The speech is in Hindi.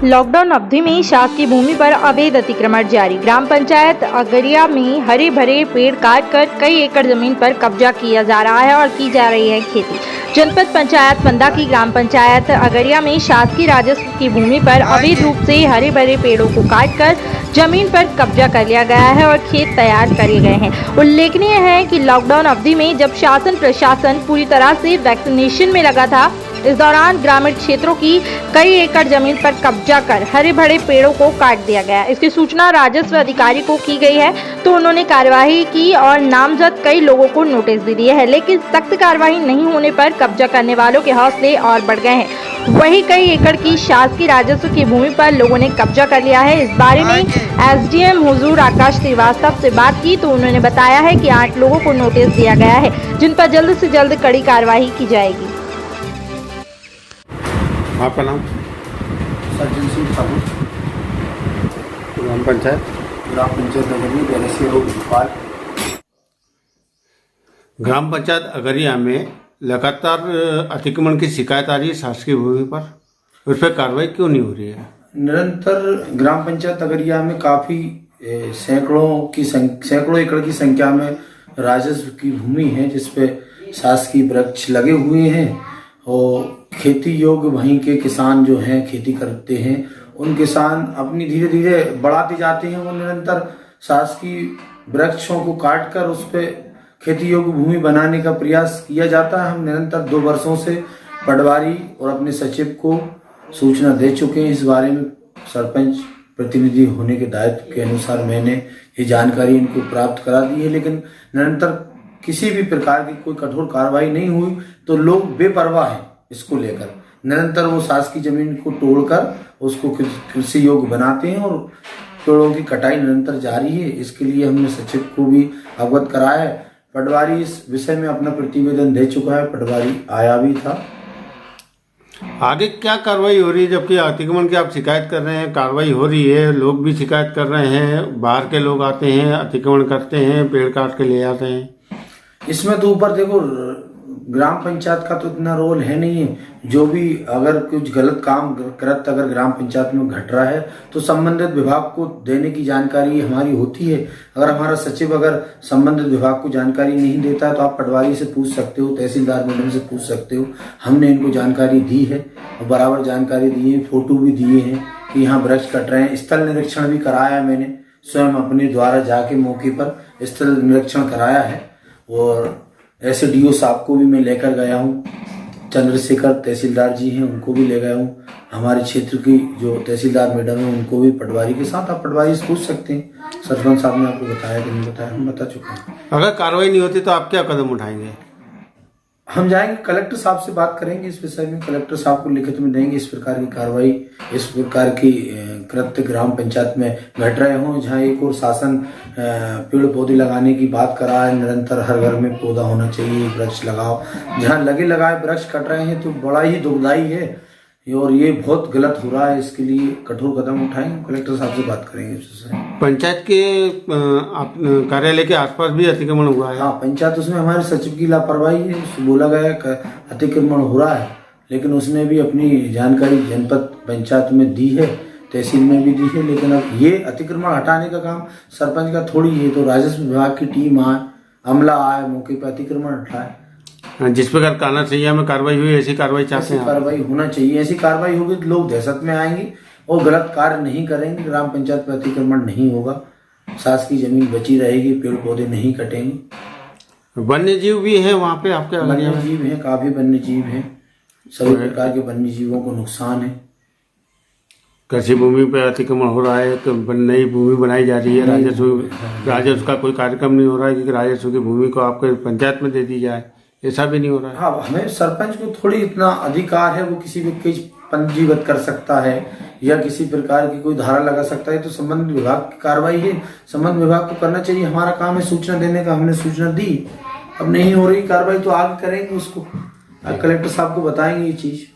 लॉकडाउन अवधि में शासकीय भूमि पर अवैध अतिक्रमण जारी। ग्राम पंचायत अगरिया में हरे भरे पेड़ काटकर कई एकड़ जमीन पर कब्जा किया जा रहा है और की जा रही है खेती। जनपद पंचायत मंदा की ग्राम पंचायत अगरिया में शासकीय राजस्व की भूमि पर अवैध रूप से हरे भरे पेड़ों को काटकर जमीन पर कब्जा कर लिया गया है और खेत तैयार करे गए हैं। उल्लेखनीय है कि लॉकडाउन अवधि में जब शासन प्रशासन पूरी तरह से वैक्सीनेशन में लगा था, इस दौरान ग्रामीण क्षेत्रों की कई एकड़ जमीन पर कब्जा कर हरे भरे पेड़ों को काट दिया गया। इसकी सूचना राजस्व अधिकारी को की गई है तो उन्होंने कार्यवाही की और नामजद कई लोगों को नोटिस भी दिए हैं, लेकिन सख्त कार्रवाई नहीं होने पर कब्जा करने वालों के हौसले और बढ़ गए हैं। वहीं कई एकड़ की शासकीय राजस्व की भूमि पर लोगों ने कब्जा कर लिया है। इस बारे में एसडीएम हुजूर आकाश श्रीवास्तव से बात की तो उन्होंने बताया है कि 8 लोगों को नोटिस दिया गया है, जिन पर जल्द से जल्द कड़ी कार्रवाई की जाएगी। आपका नाम? सज्जन सिंह ठाकुर, ग्राम पंचायत अगरिया रोड भोपाल। ग्राम पंचायत अगरिया में लगातार अतिक्रमण की शिकायत आ रही है शासकीय भूमि पर, उस पर कार्रवाई क्यों नहीं हो रही है? निरंतर ग्राम पंचायत अगरिया में काफी सैकड़ों एकड़ की संख्या में राजस्व की भूमि है जिसपे शासकीय वृक्ष लगे हुए हैं और खेती योग्य वहीं के किसान जो हैं खेती करते हैं, उन किसान अपनी धीरे धीरे बढ़ाते जाते हैं। वो निरंतर शासकीय वृक्षों को काट कर उस पर खेती योग्य भूमि बनाने का प्रयास किया जाता है। हम निरंतर 2 वर्षों से पटवारी और अपने सचिव को सूचना दे चुके हैं। इस बारे में सरपंच प्रतिनिधि होने के दायित्व के अनुसार मैंने ये जानकारी इनको प्राप्त करा दी है, लेकिन निरंतर किसी भी प्रकार की कोई कठोर कार्रवाई नहीं हुई तो लोग बेपरवाह हैं इसको लेकर। निरंतर वो शासकीय जमीन को तोड़कर उसको कृषि योग्य बनाते हैं और पेड़ों की कटाई निरंतर जारी है। इसके लिए हमने सचिव को भी अवगत कराया है। पटवारी इस विषय में अपना प्रतिवेदन दे चुका है, पटवारी आया भी था। आगे क्या कार्रवाई हो रही है? जबकि अतिक्रमण की आप शिकायत कर रहे हैं, कार्रवाई हो रही है, लोग भी शिकायत कर रहे हैं, बाहर के लोग आते हैं, अतिक्रमण करते हैं, पेड़ काट के ले जाते हैं। इसमें तो ऊपर देखो, ग्राम पंचायत का तो इतना रोल है नहीं है। जो भी अगर कुछ गलत काम करत अगर ग्राम पंचायत में घट रहा है तो संबंधित विभाग को देने की जानकारी हमारी होती है। अगर हमारा सचिव अगर संबंधित विभाग को जानकारी नहीं देता है तो आप पटवारी से पूछ सकते हो, तहसीलदार मैडम से पूछ सकते हो। हमने इनको जानकारी दी है और बराबर जानकारी दी है, फोटो भी दिए हैं कि यहाँ वृक्ष कट रहे हैं। स्थल निरीक्षण भी कराया मैंने, स्वयं अपने द्वारा जाके मौके पर स्थल निरीक्षण कराया है और एसडीओ साहब को भी मैं लेकर गया हूँ। चंद्रशेखर तहसीलदार जी हैं, उनको भी ले गया हूँ। हमारे क्षेत्र की जो तहसीलदार मैडम है उनको भी पटवारी के साथ, आप पटवारी से पूछ सकते हैं। सरपंच साहब ने आपको बताया कि नहीं बताया? हम बता चुके हैं। अगर कार्रवाई नहीं होती तो आप क्या कदम उठाएंगे? हम जाएंगे कलेक्टर साहब से बात करेंगे इस विषय में, कलेक्टर साहब को लिखित में देंगे इस प्रकार की कार्रवाई, इस प्रकार की कृत्य ग्राम पंचायत में घट रहे हों। जहाँ एक और शासन पेड़ पौधे लगाने की बात करा है, निरंतर हर घर में पौधा होना चाहिए, वृक्ष लगाओ। जहाँ लगे लगाए वृक्ष कट रहे हैं तो बड़ा ही दुखदाई है और ये बहुत गलत हो रहा है। इसके लिए कठोर कदम उठाएंगे, कलेक्टर साहब से बात करेंगे इस विषय। पंचायत के कार्यालय के आसपास भी अतिक्रमण हुआ है? हाँ, पंचायत उसमें हमारे सचिव की लापरवाही है। बोला गया अतिक्रमण हो रहा है, लेकिन उसने भी अपनी जानकारी जनपद पंचायत में दी है, तहसील में भी दी है। लेकिन अब ये अतिक्रमण हटाने का काम सरपंच का थोड़ी है, तो राजस्व विभाग की टीम आए, अमला आए, मौके पर अतिक्रमण हटाए। जिस प्रकार काना सैया में कार्रवाई हुई ऐसी कार्रवाई चाहते हैं? कार्रवाई होना चाहिए। ऐसी कार्रवाई होगी तो लोग दहशत में आएंगे और गलत कार्य नहीं करेंगे। ग्राम पंचायत पर अतिक्रमण नहीं होगा, शासकीय जमीन बची रहेगी, पेड़ पौधे नहीं कटेंगे। वन्य जीव भी है वहाँ पे आपके? वन्य जीव है, काफी वन्य जीव है, सभी प्रकार के वन्य जीवों को नुकसान है। कृषि भूमि पे अतिक्रमण हो रहा है, नई भूमि बनाई जा रही है, राजस्व का कोई कार्यक्रम नहीं हो रहा है कि राजस्व की भूमि को आपके पंचायत में दे दी जाए, ऐसा भी नहीं हो रहा है। हाँ, हमें सरपंच को थोड़ी इतना अधिकार है, वो किसी भी चीज पंजीबद्ध कर सकता है या किसी प्रकार की कोई धारा लगा सकता है, तो संबंधित विभाग की कार्रवाई है, संबंधित विभाग को करना चाहिए। हमारा काम है सूचना देने का, हमने सूचना दी। अब नहीं हो रही कार्रवाई तो आगे करेंगे उसको, कलेक्टर साहब को बताएंगे ये चीज।